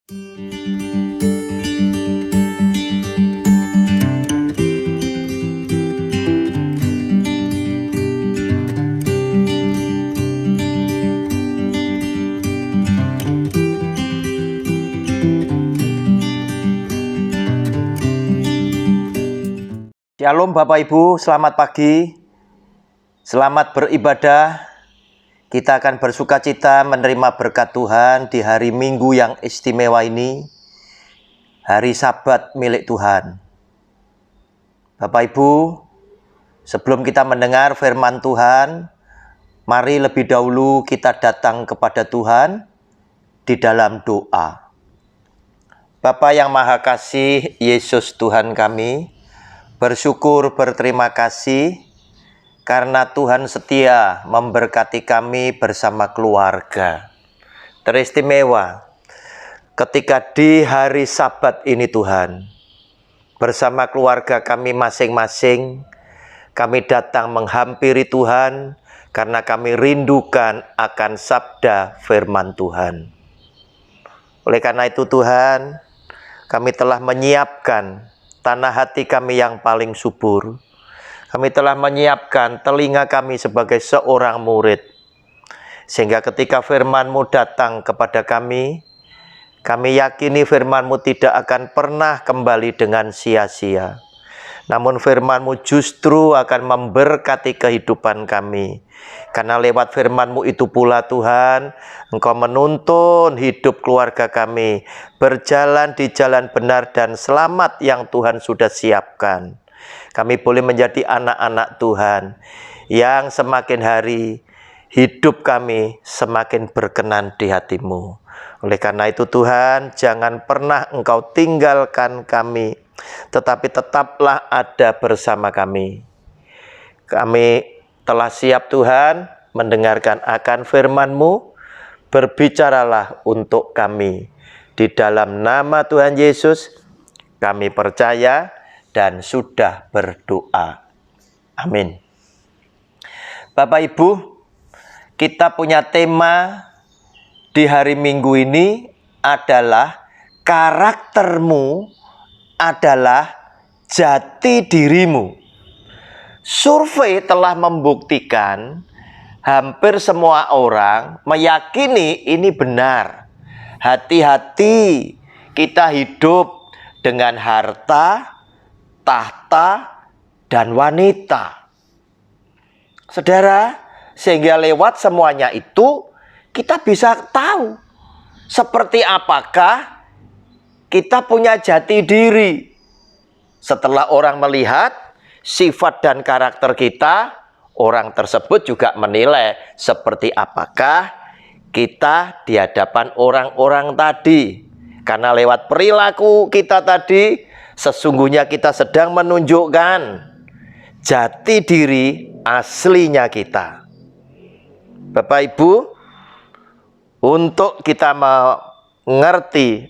Shalom Bapak Ibu, selamat pagi, selamat beribadah. Kita akan bersukacita menerima berkat Tuhan di hari Minggu yang istimewa ini, hari Sabat milik Tuhan. Bapak Ibu, sebelum kita mendengar firman Tuhan, mari lebih dahulu kita datang kepada Tuhan di dalam doa. Bapa yang Maha Kasih, Yesus Tuhan kami, bersyukur berterima kasih karena Tuhan setia memberkati kami bersama keluarga. Teristimewa ketika di hari Sabat ini Tuhan, bersama keluarga kami masing-masing, kami datang menghampiri Tuhan karena kami rindukan akan sabda firman Tuhan. Oleh karena itu Tuhan, kami telah menyiapkan tanah hati kami yang paling subur. Kami telah menyiapkan telinga kami sebagai seorang murid. Sehingga ketika firman-Mu datang kepada kami yakini firman-Mu tidak akan pernah kembali dengan sia-sia. Namun firman-Mu justru akan memberkati kehidupan kami. Karena lewat firman-Mu itu pula Tuhan, Engkau menuntun hidup keluarga kami berjalan di jalan benar dan selamat yang Tuhan sudah siapkan. Kami boleh menjadi anak-anak Tuhan yang semakin hari hidup kami semakin berkenan di hati-Mu. Oleh karena itu Tuhan, jangan pernah Engkau tinggalkan kami, tetapi tetaplah ada bersama kami. Kami telah siap Tuhan mendengarkan akan firman-Mu. Berbicaralah untuk kami. Di dalam nama Tuhan Yesus kami percaya dan sudah berdoa. Amin. Bapak Ibu, kita punya tema di hari Minggu ini adalah karaktermu adalah jati dirimu. Survei telah membuktikan hampir semua orang meyakini ini benar. Hati-hati kita hidup dengan harta, tahta, dan wanita. Saudara, sehingga lewat semuanya itu kita bisa tahu seperti apakah kita punya jati diri. Setelah orang melihat sifat dan karakter kita, orang tersebut juga menilai seperti apakah kita di hadapan orang-orang tadi. Karena lewat perilaku kita tadi, sesungguhnya kita sedang menunjukkan jati diri aslinya kita. Bapak Ibu, untuk kita mengerti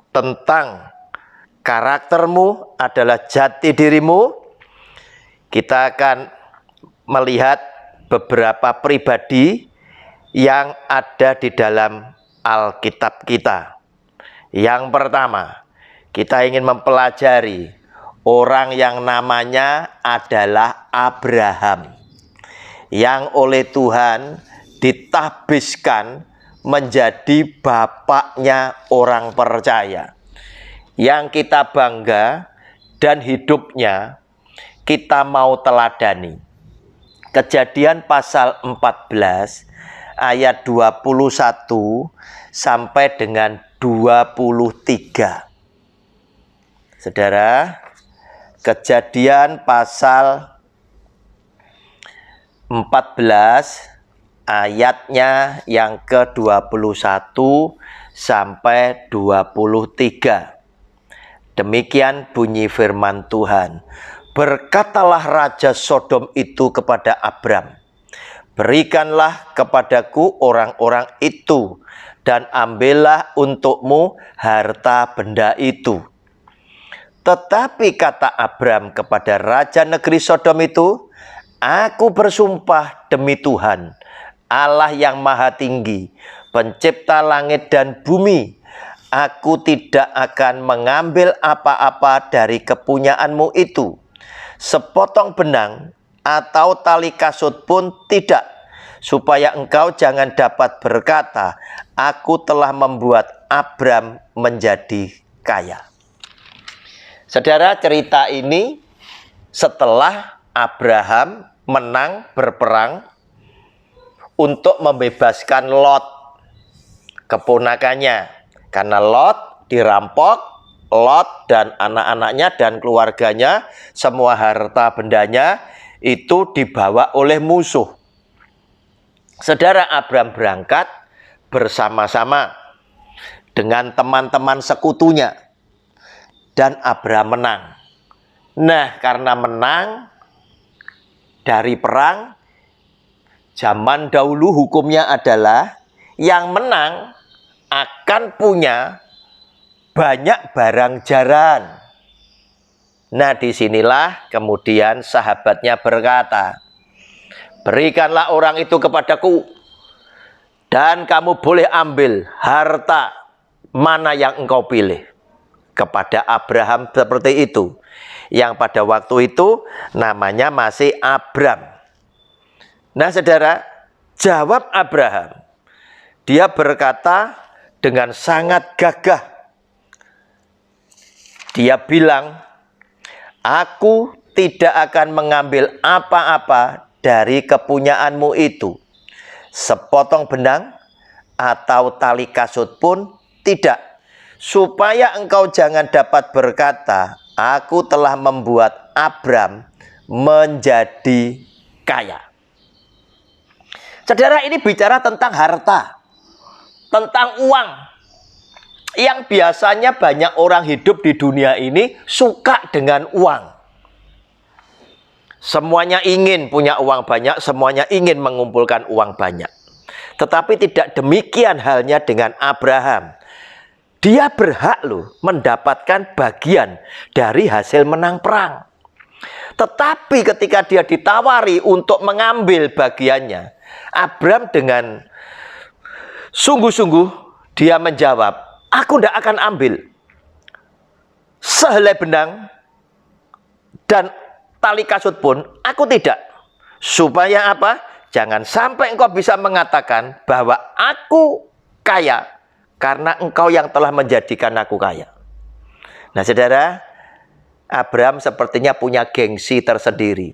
tentang karaktermu adalah jati dirimu, kita akan melihat beberapa pribadi yang ada di dalam Alkitab kita. Yang pertama, kita ingin mempelajari orang yang namanya adalah Abraham, yang oleh Tuhan ditahbiskan menjadi bapaknya orang percaya, yang kita bangga dan hidupnya kita mau teladani. Kejadian pasal 14 ayat 21 sampai dengan 23. Saudara, Kejadian pasal 14 ayatnya yang ke-21 sampai 23. Demikian bunyi firman Tuhan. Berkatalah Raja Sodom itu kepada Abram, berikanlah kepadaku orang-orang itu, dan ambillah untukmu harta benda itu. Tetapi kata Abram kepada raja negeri Sodom itu, aku bersumpah demi Tuhan, Allah yang maha tinggi, pencipta langit dan bumi, Aku tidak akan mengambil apa-apa dari kepunyaanmu itu. Sepotong benang atau tali kasut pun tidak, supaya engkau jangan dapat berkata, aku telah membuat Abram menjadi kaya. Saudara, cerita ini setelah Abraham menang berperang untuk membebaskan Lot, keponakannya. Karena Lot dirampok, Lot dan anak-anaknya dan keluarganya, semua harta bendanya itu dibawa oleh musuh. Saudara, Abram berangkat bersama-sama dengan teman-teman sekutunya. Dan Abram menang. Nah, karena menang dari perang, zaman dahulu hukumnya adalah yang menang akan punya banyak barang jaran. Nah, disinilah kemudian sahabatnya berkata, berikanlah orang itu kepadaku, dan kamu boleh ambil harta mana yang engkau pilih. Kepada Abraham seperti itu. Yang pada waktu itu namanya masih Abram. Nah, saudara, jawab Abraham. Dia berkata dengan sangat gagah. Dia bilang, aku tidak akan mengambil apa-apa dari kepunyaanmu itu. Sepotong benang atau tali kasut pun tidak. Supaya engkau jangan dapat berkata, aku telah membuat Abram menjadi kaya. Saudara, ini bicara tentang harta. Tentang uang, yang biasanya banyak orang hidup di dunia ini suka dengan uang. Semuanya ingin punya uang banyak, semuanya ingin mengumpulkan uang banyak. Tetapi tidak demikian halnya dengan Abraham. Dia berhak loh mendapatkan bagian dari hasil menang perang. Tetapi ketika dia ditawari untuk mengambil bagiannya, Abram dengan sungguh-sungguh dia menjawab, aku tidak akan ambil sehelai benang dan tali kasut pun aku tidak. Supaya apa? Jangan sampai engkau bisa mengatakan bahwa aku kaya karena engkau yang telah menjadikan aku kaya. Nah, saudara, Abram sepertinya punya gengsi tersendiri.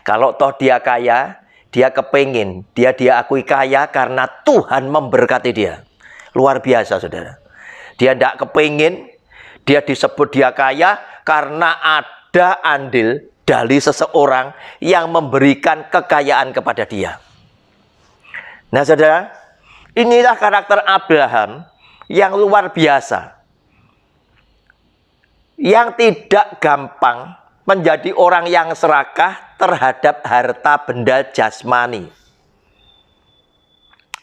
Kalau toh dia kaya, dia kepingin, dia diakui kaya karena Tuhan memberkati dia. Luar biasa, saudara. Dia tidak kepingin, dia disebut dia kaya karena ada andil dari seseorang yang memberikan kekayaan kepada dia. Nah, saudara, inilah karakter Abraham yang luar biasa. Yang tidak gampang menjadi orang yang serakah terhadap harta benda jasmani.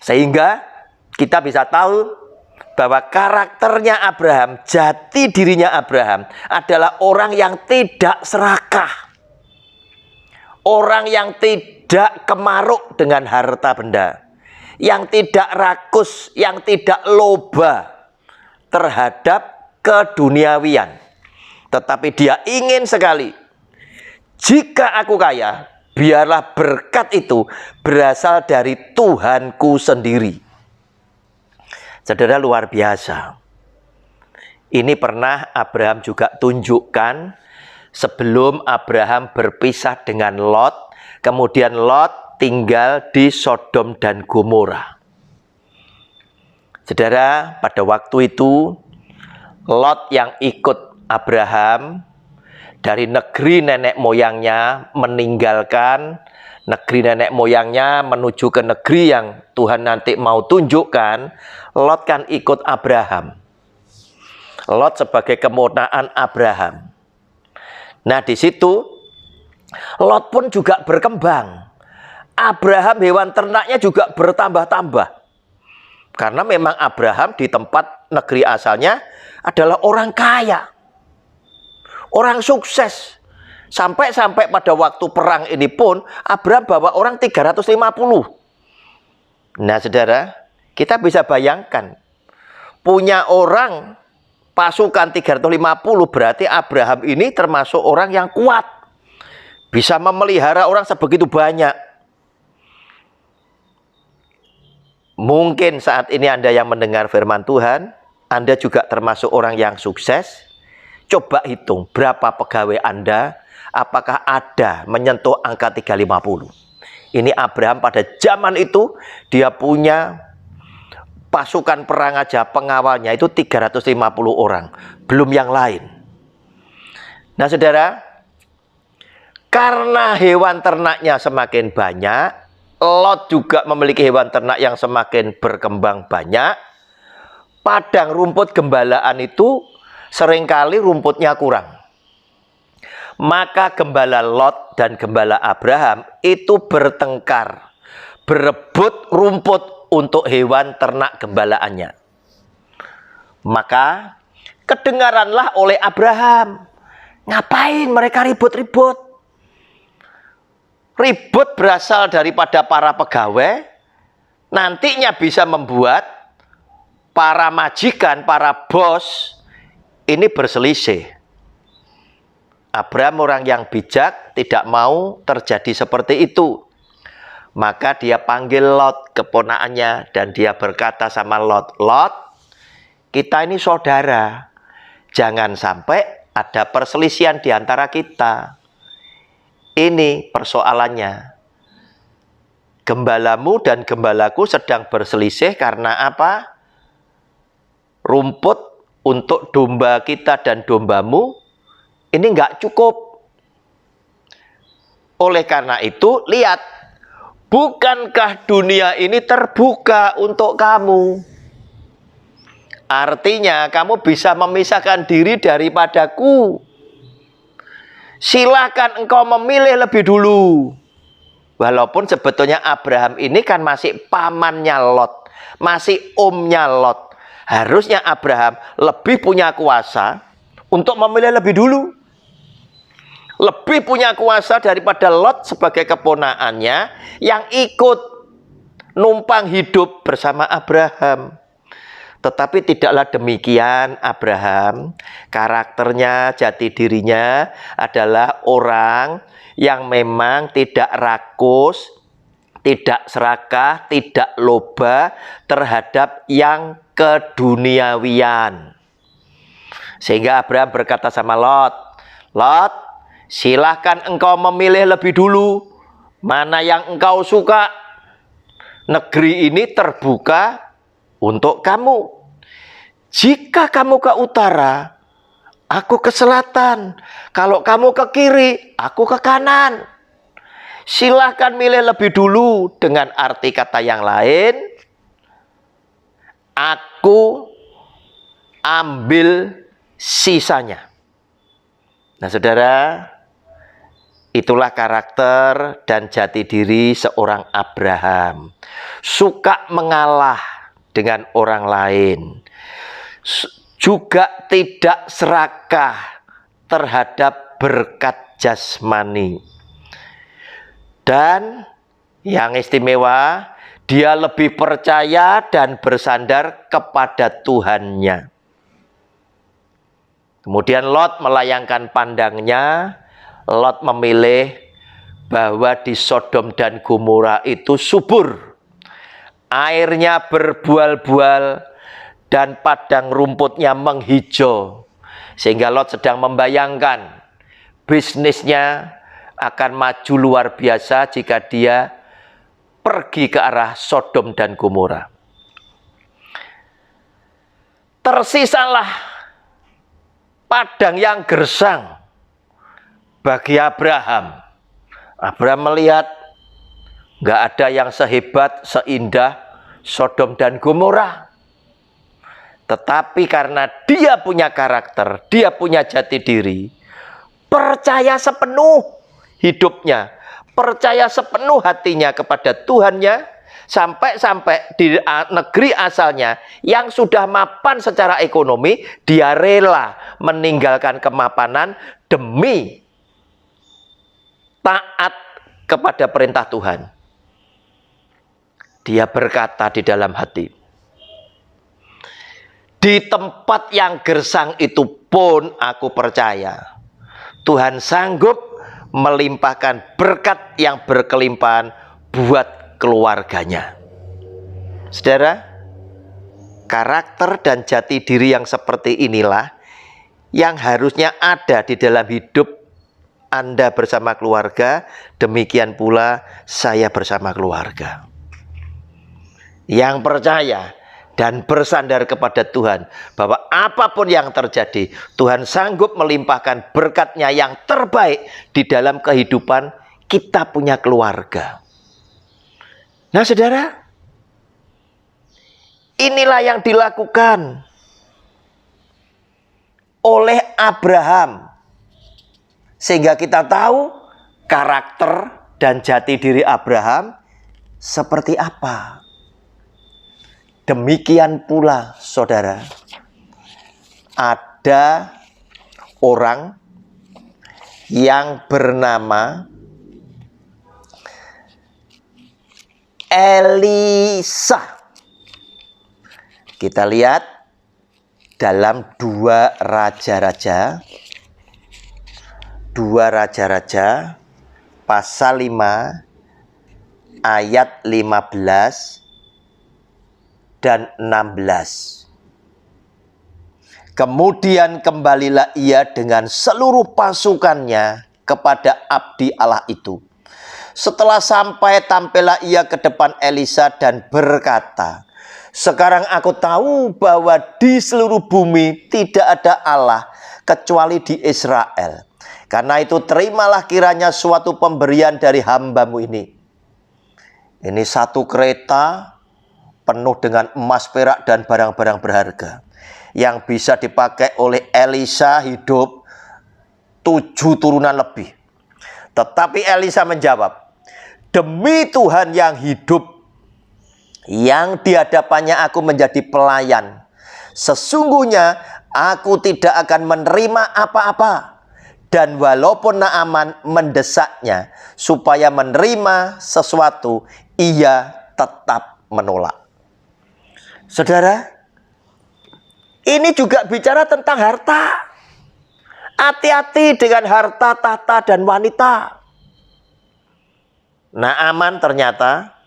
Sehingga kita bisa tahu bahwa karakternya Abraham, jati dirinya Abraham adalah orang yang tidak serakah. Orang yang tidak kemaruk dengan harta benda. Yang tidak rakus, yang tidak loba terhadap keduniawian. Tetapi dia ingin sekali, jika aku kaya, biarlah berkat itu berasal dari Tuhanku sendiri. Saudara, luar biasa. Ini pernah Abraham juga tunjukkan sebelum Abraham berpisah dengan Lot. Kemudian Lot tinggal di Sodom dan Gomora. Saudara, pada waktu itu Lot yang ikut Abraham dari negeri nenek moyangnya meninggalkan negeri nenek moyangnya menuju ke negeri yang Tuhan nanti mau tunjukkan. Lot kan ikut Abraham. Lot sebagai keponakan Abraham. Nah, di situ Lot pun juga berkembang. Abraham hewan ternaknya juga bertambah-tambah. Karena memang Abraham di tempat negeri asalnya adalah orang kaya. Orang sukses. Sampai pada waktu perang ini pun Abraham bawa orang 350. Nah, saudara, kita bisa bayangkan punya orang pasukan 350, berarti Abraham ini termasuk orang yang kuat. Bisa memelihara orang sebegitu banyak. Mungkin saat ini Anda yang mendengar firman Tuhan, Anda juga termasuk orang yang sukses. Coba hitung berapa pegawai Anda, apakah ada menyentuh angka 350. Ini Abraham pada zaman itu, dia punya pasukan perang aja, pengawalnya itu 350 orang. Belum yang lain. Nah saudara, karena hewan ternaknya semakin banyak, Lot juga memiliki hewan ternak yang semakin berkembang banyak. Padang rumput gembalaan itu seringkali rumputnya kurang. Maka gembala Lot dan gembala Abraham itu bertengkar, berebut rumput untuk hewan ternak gembalaannya. Maka kedengaranlah oleh Abraham, ngapain mereka ribut-ribut? Ribut berasal daripada para pegawai, nantinya bisa membuat para majikan, para bos ini berselisih. Abraham orang yang bijak, tidak mau terjadi seperti itu. Maka dia panggil Lot, keponakannya, dan dia berkata sama Lot, Lot, kita ini saudara, jangan sampai ada perselisihan di antara kita. Ini persoalannya. Gembalamu dan gembalaku sedang berselisih karena apa? Rumput untuk domba kita dan dombamu ini nggak cukup. Oleh karena itu, lihat, bukankah dunia ini terbuka untuk kamu? Artinya kamu bisa memisahkan diri daripadaku. Silakan engkau memilih lebih dulu. Walaupun sebetulnya Abraham ini kan masih pamannya Lot, masih omnya Lot. Harusnya Abraham lebih punya kuasa untuk memilih lebih dulu. Lebih punya kuasa daripada Lot sebagai keponakannya yang ikut numpang hidup bersama Abraham. Tetapi tidaklah demikian Abraham. Karakternya, jati dirinya adalah orang yang memang tidak rakus, tidak serakah, tidak loba terhadap yang keduniawian. Sehingga Abraham berkata sama Lot, Lot, silahkan engkau memilih lebih dulu mana yang engkau suka. Negeri ini terbuka untuk kamu. Jika kamu ke utara, aku ke selatan. Kalau kamu ke kiri, aku ke kanan. Silahkan milih lebih dulu. Dengan arti kata yang lain, aku ambil sisanya. Nah saudara, itulah karakter dan jati diri seorang Abraham. Suka mengalah dengan orang lain. Juga tidak serakah terhadap berkat jasmani. Dan yang istimewa, dia lebih percaya dan bersandar kepada Tuhannya. Kemudian Lot melayangkan pandangnya. Lot memilih bahwa di Sodom dan Gomora itu subur. Airnya berbual-bual dan padang rumputnya menghijau. Sehingga Lot sedang membayangkan bisnisnya akan maju luar biasa jika dia pergi ke arah Sodom dan Gomora. Tersisalah padang yang gersang bagi Abraham. Abraham melihat nggak ada yang sehebat, seindah Sodom dan Gomora. Tetapi karena dia punya karakter, dia punya jati diri, percaya sepenuh hidupnya, percaya sepenuh hatinya kepada Tuhannya, sampai-sampai di negeri asalnya yang sudah mapan secara ekonomi, dia rela meninggalkan kemapanan demi taat kepada perintah Tuhan. Dia berkata di dalam hati, Di tempat yang gersang itu pun aku percaya Tuhan sanggup melimpahkan berkat yang berkelimpahan buat keluarganya. Saudara, karakter dan jati diri yang seperti inilah yang harusnya ada di dalam hidup Anda bersama keluarga, demikian pula saya bersama keluarga. Yang percaya dan bersandar kepada Tuhan bahwa apapun yang terjadi, Tuhan sanggup melimpahkan berkat-Nya yang terbaik di dalam kehidupan kita punya keluarga. Nah, saudara, inilah yang dilakukan oleh Abraham. Sehingga kita tahu karakter dan jati diri Abraham seperti apa. Demikian pula, saudara, ada orang yang bernama Elisa. Kita lihat dalam 2 Raja-Raja pasal 5 ayat 15 dan 16. Kemudian kembalilah ia dengan seluruh pasukannya kepada abdi Allah itu. Setelah sampai, tampillah ia ke depan Elisa dan berkata, sekarang aku tahu bahwa di seluruh bumi tidak ada Allah kecuali di Israel. Karena itu terimalah kiranya suatu pemberian dari hambamu ini. Ini 1 kereta penuh dengan emas, perak, dan barang-barang berharga yang bisa dipakai oleh Elisa hidup 7 turunan lebih. Tetapi Elisa menjawab, demi Tuhan yang hidup, yang di hadapannya aku menjadi pelayan, sesungguhnya aku tidak akan menerima apa-apa. Dan walaupun Naaman mendesaknya supaya menerima sesuatu, ia tetap menolak. Saudara, ini juga bicara tentang harta. Hati-hati dengan harta, tahta, dan wanita. Naaman ternyata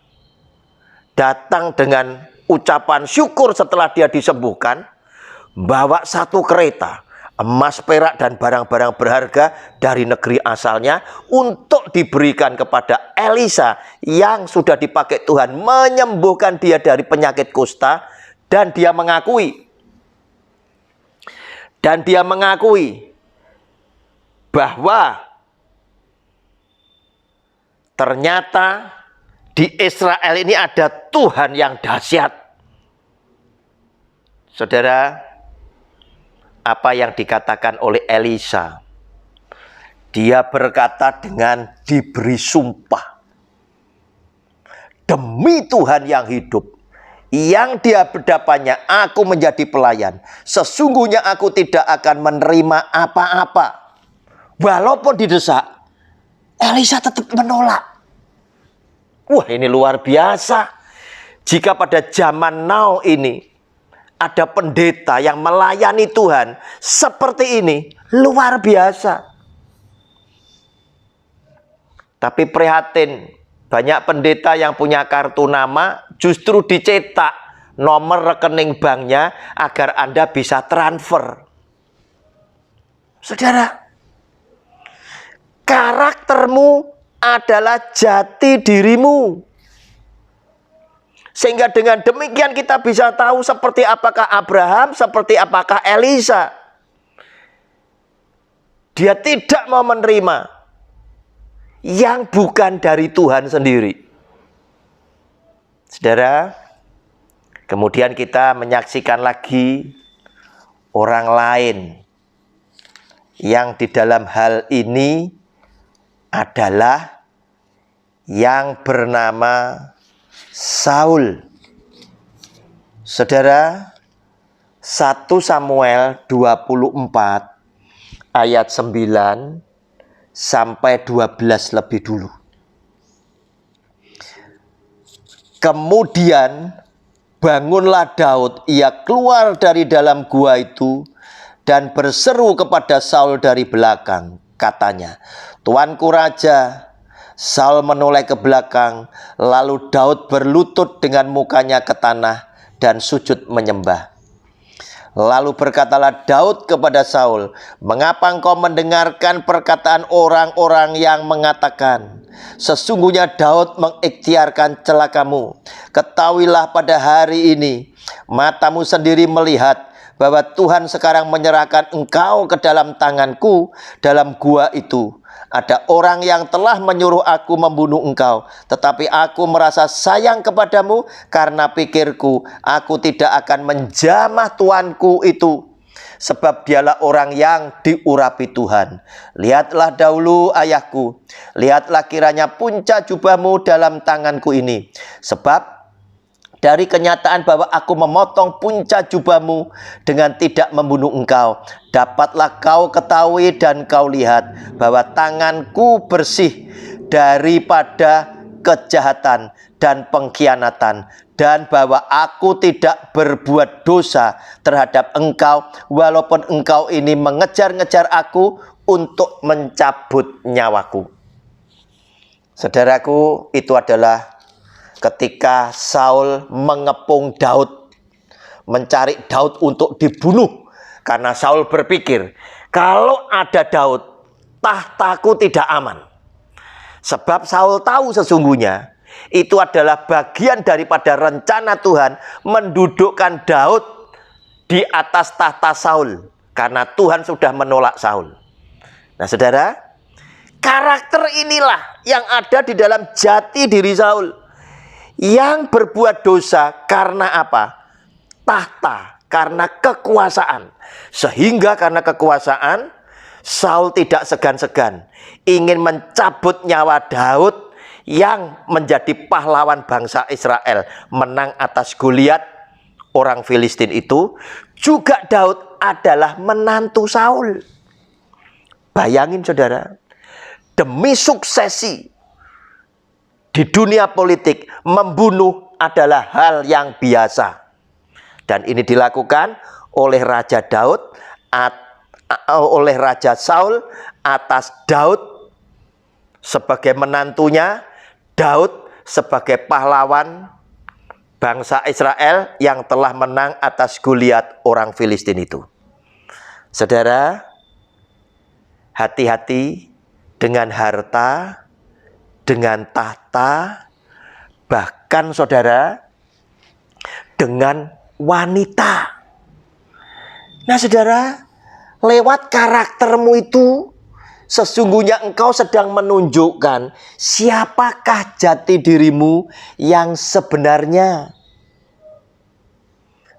datang dengan ucapan syukur setelah dia disembuhkan, bawa 1 kereta, emas, perak, dan barang-barang berharga dari negeri asalnya untuk diberikan kepada Elisa yang sudah dipakai Tuhan menyembuhkan dia dari penyakit kusta. Dan dia mengakui bahwa ternyata di Israel ini ada Tuhan yang dahsyat. Saudara, apa yang dikatakan oleh Elisa? Dia berkata dengan diberi sumpah. Demi Tuhan yang hidup, yang di hadapannya aku menjadi pelayan, sesungguhnya aku tidak akan menerima apa-apa. Walaupun didesak, Elisa tetap menolak. Wah, ini luar biasa. Jika pada zaman now ini ada pendeta yang melayani Tuhan seperti ini, luar biasa. Tapi prihatin, banyak pendeta yang punya kartu nama justru dicetak nomor rekening banknya agar Anda bisa transfer. Saudara, karaktermu adalah jati dirimu. Sehingga dengan demikian kita bisa tahu seperti apakah Abraham, seperti apakah Elisa. Dia tidak mau menerima yang bukan dari Tuhan sendiri. Saudara, kemudian kita menyaksikan lagi orang lain yang di dalam hal ini adalah yang bernama Saul. Saudara, 1 Samuel 24 ayat 9 sampai 12 lebih dulu. Kemudian bangunlah Daud, ia keluar dari dalam gua itu dan berseru kepada Saul dari belakang. Katanya, "Tuanku Raja." Saul menoleh ke belakang, lalu Daud berlutut dengan mukanya ke tanah dan sujud menyembah. Lalu berkatalah Daud kepada Saul, "Mengapa engkau mendengarkan perkataan orang-orang yang mengatakan, sesungguhnya Daud mengikhtiarkan celakamu? Ketahuilah pada hari ini, matamu sendiri melihat bahwa Tuhan sekarang menyerahkan engkau ke dalam tanganku dalam gua itu. Ada orang yang telah menyuruh aku membunuh engkau, tetapi aku merasa sayang kepadamu karena pikirku, aku tidak akan menjamah tuanku itu, sebab dialah orang yang diurapi Tuhan. Lihatlah dahulu ayahku, lihatlah kiranya puncak jubahmu dalam tanganku ini, sebab dari kenyataan bahwa aku memotong puncak jubahmu dengan tidak membunuh engkau, dapatlah kau ketahui dan kau lihat bahwa tanganku bersih daripada kejahatan dan pengkhianatan, dan bahwa aku tidak berbuat dosa terhadap engkau, walaupun engkau ini mengejar-ngejar aku untuk mencabut nyawaku." Saudaraku, itu adalah ketika Saul mengepung Daud, mencari Daud untuk dibunuh. Karena Saul berpikir, kalau ada Daud, tahtaku tidak aman. Sebab Saul tahu sesungguhnya itu adalah bagian daripada rencana Tuhan mendudukkan Daud di atas tahta Saul. Karena Tuhan sudah menolak Saul. Nah saudara, karakter inilah yang ada di dalam jati diri Saul, yang berbuat dosa karena apa? Tahta, karena kekuasaan. Sehingga karena kekuasaan, Saul tidak segan-segan ingin mencabut nyawa Daud yang menjadi pahlawan bangsa Israel, menang atas Goliat, orang Filistin itu. Juga Daud adalah menantu Saul. Bayangin saudara, demi suksesi di dunia politik, membunuh adalah hal yang biasa. Dan ini dilakukan oleh Raja Daud, oleh Raja Saul atas Daud sebagai menantunya, Daud sebagai pahlawan bangsa Israel yang telah menang atas Goliat orang Filistin itu. Saudara, hati-hati dengan harta, dengan tahta, bahkan saudara, dengan wanita. Nah saudara, lewat karaktermu itu, sesungguhnya engkau sedang menunjukkan siapakah jati dirimu yang sebenarnya.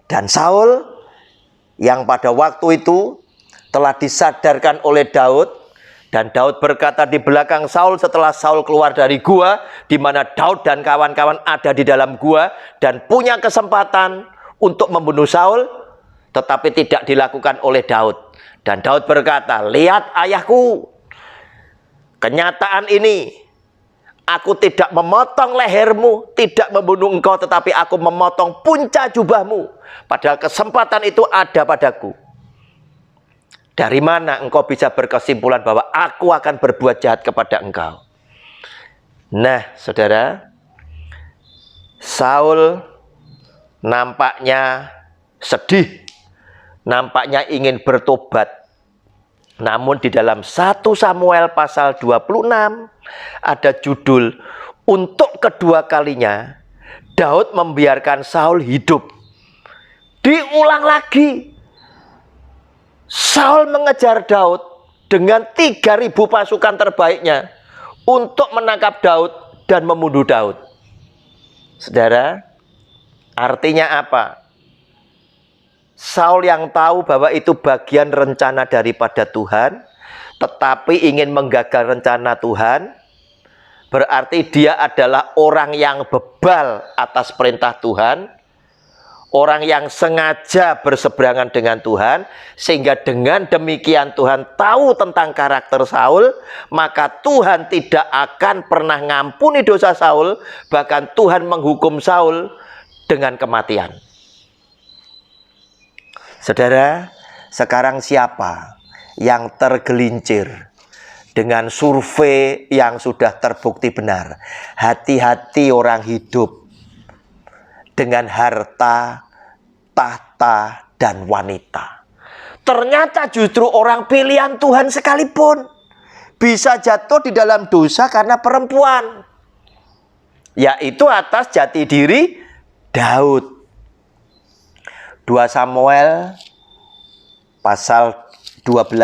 Dan Saul yang pada waktu itu telah disadarkan oleh Daud, dan Daud berkata di belakang Saul setelah Saul keluar dari gua, di mana Daud dan kawan-kawan ada di dalam gua dan punya kesempatan untuk membunuh Saul, tetapi tidak dilakukan oleh Daud. Dan Daud berkata, "Lihat ayahku, kenyataan ini, aku tidak memotong lehermu, tidak membunuh engkau, tetapi aku memotong puncak jubahmu. Padahal kesempatan itu ada padaku. Dari mana engkau bisa berkesimpulan bahwa aku akan berbuat jahat kepada engkau?" Nah, saudara, Saul nampaknya sedih, nampaknya ingin bertobat. Namun di dalam 1 Samuel pasal 26 ada judul, untuk kedua kalinya Daud membiarkan Saul hidup. Diulang lagi. Saul mengejar Daud dengan 3.000 pasukan terbaiknya untuk menangkap Daud dan membunuh Daud. Saudara, artinya apa? Saul yang tahu bahwa itu bagian rencana daripada Tuhan, tetapi ingin menggagal rencana Tuhan, berarti dia adalah orang yang bebal atas perintah Tuhan, orang yang sengaja berseberangan dengan Tuhan, sehingga dengan demikian Tuhan tahu tentang karakter Saul, maka Tuhan tidak akan pernah ngampuni dosa Saul, bahkan Tuhan menghukum Saul dengan kematian. Saudara, sekarang siapa yang tergelincir dengan survei yang sudah terbukti benar? Hati-hati orang hidup dengan harta, tahta, dan wanita. Ternyata justru orang pilihan Tuhan sekalipun bisa jatuh di dalam dosa karena perempuan, yaitu atas jati diri Daud. 2 Samuel pasal 12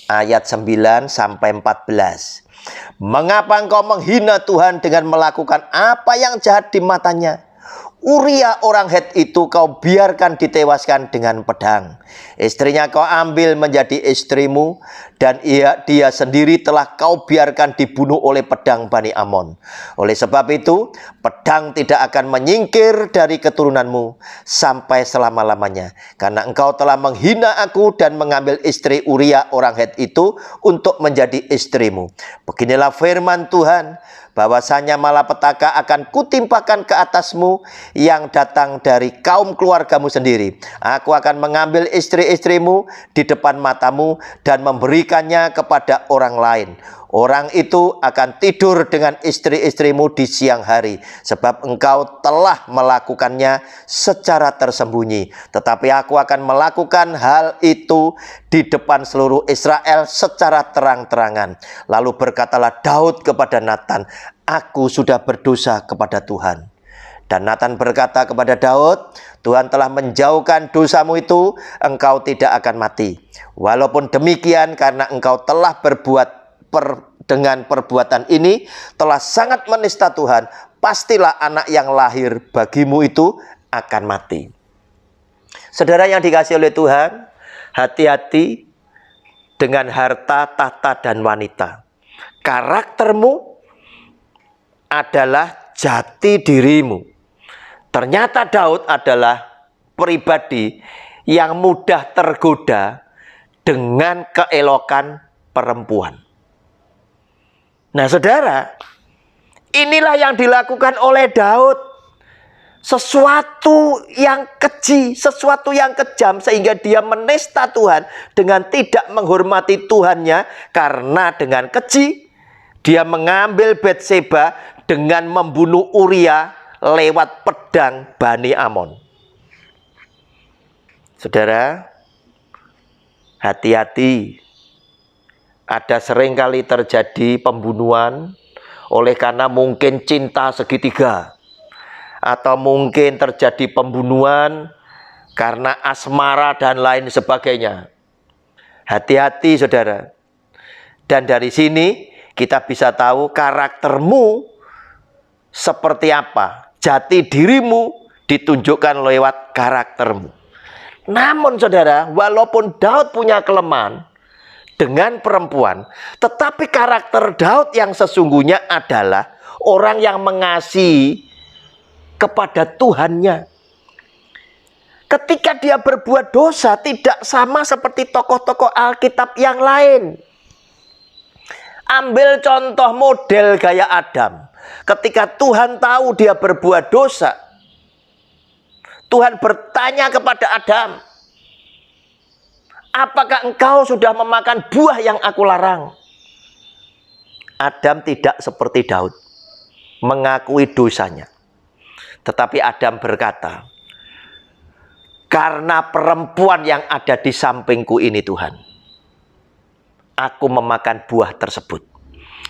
ayat 9 sampai 14. Mengapa engkau menghina Tuhan dengan melakukan apa yang jahat di matanya? Uria orang Het itu kau biarkan ditewaskan dengan pedang. Istrinya kau ambil menjadi istrimu, dan dia sendiri telah kau biarkan dibunuh oleh pedang Bani Amon. Oleh sebab itu, pedang tidak akan menyingkir dari keturunanmu sampai selama-lamanya. Karena engkau telah menghina aku dan mengambil istri Uria orang Het itu untuk menjadi istrimu. Beginilah firman Tuhan, bahwasanya malapetaka akan kutimpakan ke atasmu yang datang dari kaum keluargamu sendiri. Aku akan mengambil istri-istrimu di depan matamu dan memberikannya kepada orang lain. Orang itu akan tidur dengan istri-istrimu di siang hari, sebab engkau telah melakukannya secara tersembunyi. Tetapi aku akan melakukan hal itu di depan seluruh Israel secara terang-terangan. Lalu berkatalah Daud kepada Natan, aku sudah berdosa kepada Tuhan. Dan Natan berkata kepada Daud, Tuhan telah menjauhkan dosamu itu, engkau tidak akan mati. Walaupun demikian, karena engkau telah berbuat dengan perbuatan ini, telah sangat menista Tuhan, pastilah anak yang lahir bagimu itu akan mati. Saudara yang dikasihi oleh Tuhan, hati-hati dengan harta, tahta, dan wanita. Karaktermu adalah jati dirimu. Ternyata Daud adalah pribadi yang mudah tergoda dengan keelokan perempuan. Nah saudara, inilah yang dilakukan oleh Daud. Sesuatu yang keji, sesuatu yang kejam, sehingga dia menista Tuhan dengan tidak menghormati Tuhannya. Karena dengan keji, dia mengambil Batseba dengan membunuh Uria lewat pedang Bani Amon. Saudara, hati-hati. Ada seringkali terjadi pembunuhan oleh karena mungkin cinta segitiga, atau mungkin terjadi pembunuhan karena asmara dan lain sebagainya. Hati-hati saudara. Dan dari sini kita bisa tahu karaktermu seperti apa. Jati dirimu ditunjukkan lewat karaktermu. Namun saudara, walaupun Daud punya kelemahan dengan perempuan, tetapi karakter Daud yang sesungguhnya adalah orang yang mengasihi kepada Tuhannya. Ketika dia berbuat dosa, tidak sama seperti tokoh-tokoh Alkitab yang lain. Ambil contoh model gaya Adam. Ketika Tuhan tahu dia berbuat dosa, Tuhan bertanya kepada Adam, apakah engkau sudah memakan buah yang aku larang? Adam tidak seperti Daud, mengakui dosanya. Tetapi Adam berkata, karena perempuan yang ada di sampingku ini Tuhan, aku memakan buah tersebut.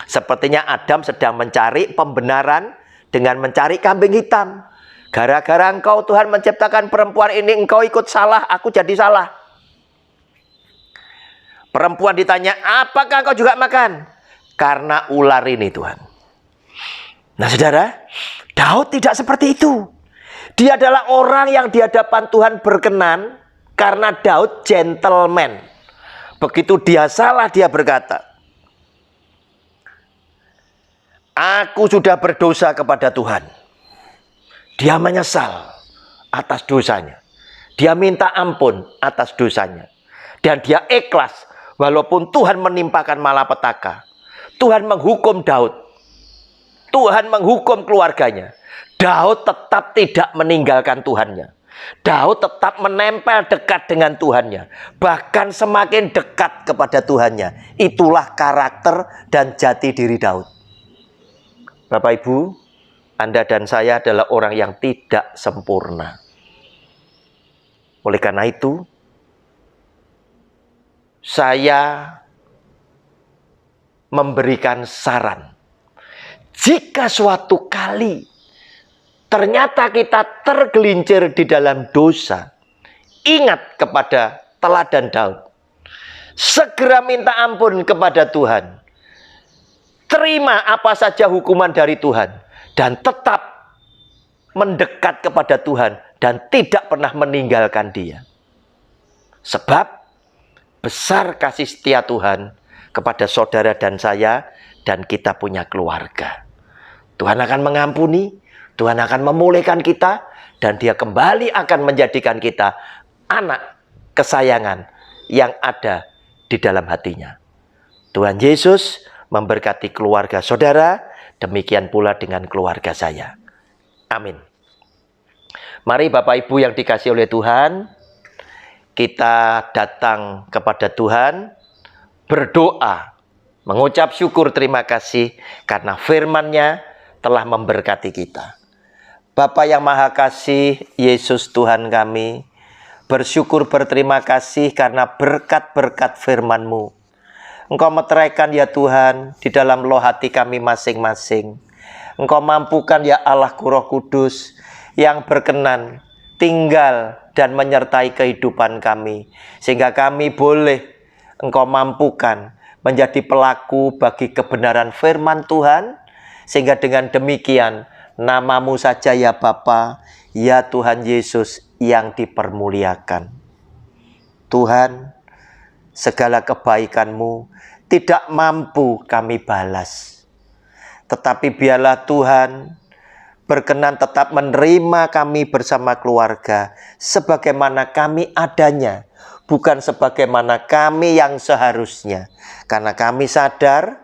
Sepertinya Adam sedang mencari pembenaran dengan mencari kambing hitam. Gara-gara engkau Tuhan menciptakan perempuan ini, engkau ikut salah, aku jadi salah. Perempuan ditanya, apakah engkau juga makan? Karena ular ini Tuhan. Nah saudara, Daud tidak seperti itu. Dia adalah orang yang di hadapan Tuhan berkenan, karena Daud gentleman. Begitu dia salah, dia berkata, aku sudah berdosa kepada Tuhan. Dia menyesal atas dosanya. Dia minta ampun atas dosanya. Dan dia ikhlas walaupun Tuhan menimpakan malapetaka. Tuhan menghukum Daud. Tuhan menghukum keluarganya. Daud tetap tidak meninggalkan Tuhannya. Daud tetap menempel dekat dengan Tuhannya. Bahkan semakin dekat kepada Tuhannya. Itulah karakter dan jati diri Daud. Bapak Ibu, Anda dan saya adalah orang yang tidak sempurna. Oleh karena itu, saya memberikan saran. Jika suatu kali ternyata kita tergelincir di dalam dosa, ingat kepada teladan Daud. Segera minta ampun kepada Tuhan. Terima apa saja hukuman dari Tuhan. Dan tetap mendekat kepada Tuhan. Dan tidak pernah meninggalkan Dia. Sebab besar kasih setia Tuhan kepada saudara dan saya. Dan kita punya keluarga. Tuhan akan mengampuni. Tuhan akan memulihkan kita. Dan Dia kembali akan menjadikan kita anak kesayangan yang ada di dalam hatinya. Tuhan Yesus memberkati keluarga saudara. Demikian pula dengan keluarga saya. Amin. Mari Bapak Ibu yang dikasihi oleh Tuhan, kita datang kepada Tuhan, berdoa, mengucap syukur terima kasih karena firman-Nya telah memberkati kita. Bapa yang Maha Kasih, Yesus Tuhan kami, bersyukur berterima kasih karena berkat-berkat firman-Mu. Engkau meteraikan ya Tuhan di dalam loh hati kami masing-masing. Engkau mampukan ya Allahku Roh Kudus yang berkenan tinggal dan menyertai kehidupan kami. Sehingga kami boleh Engkau mampukan menjadi pelaku bagi kebenaran firman Tuhan. Sehingga dengan demikian nama-Mu saja ya Bapa, ya Tuhan Yesus yang dipermuliakan. Tuhan, segala kebaikan-Mu tidak mampu kami balas. Tetapi biarlah Tuhan berkenan tetap menerima kami bersama keluarga sebagaimana kami adanya, bukan sebagaimana kami yang seharusnya. Karena kami sadar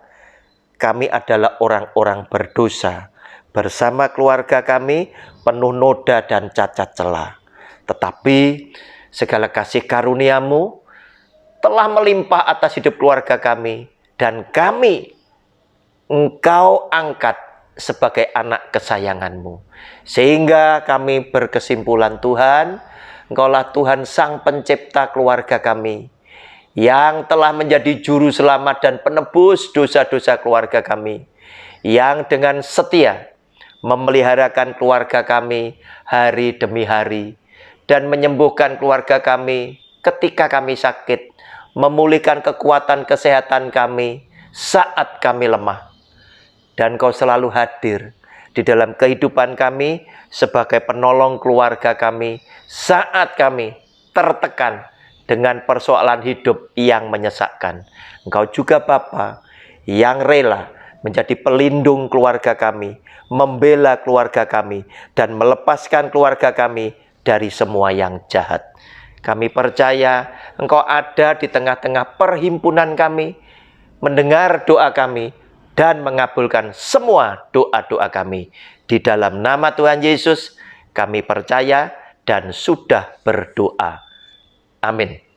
kami adalah orang-orang berdosa. Bersama keluarga kami penuh noda dan cacat celah. Tetapi segala kasih karunia-Mu telah melimpah atas hidup keluarga kami. Dan kami Engkau angkat sebagai anak kesayangan-Mu. Sehingga kami berkesimpulan Tuhan, Engkaulah Tuhan Sang Pencipta keluarga kami, yang telah menjadi juru selamat dan penebus dosa-dosa keluarga kami, yang dengan setia memeliharakan keluarga kami hari demi hari, dan menyembuhkan keluarga kami ketika kami sakit, memulihkan kekuatan kesehatan kami saat kami lemah. Dan Kau selalu hadir di dalam kehidupan kami sebagai penolong keluarga kami saat kami tertekan dengan persoalan hidup yang menyesakkan. Engkau juga Bapa yang rela menjadi pelindung keluarga kami, membela keluarga kami, dan melepaskan keluarga kami dari semua yang jahat. Kami percaya Engkau ada di tengah-tengah perhimpunan kami, mendengar doa kami, dan mengabulkan semua doa-doa kami. Di dalam nama Tuhan Yesus, kami percaya dan sudah berdoa. Amin.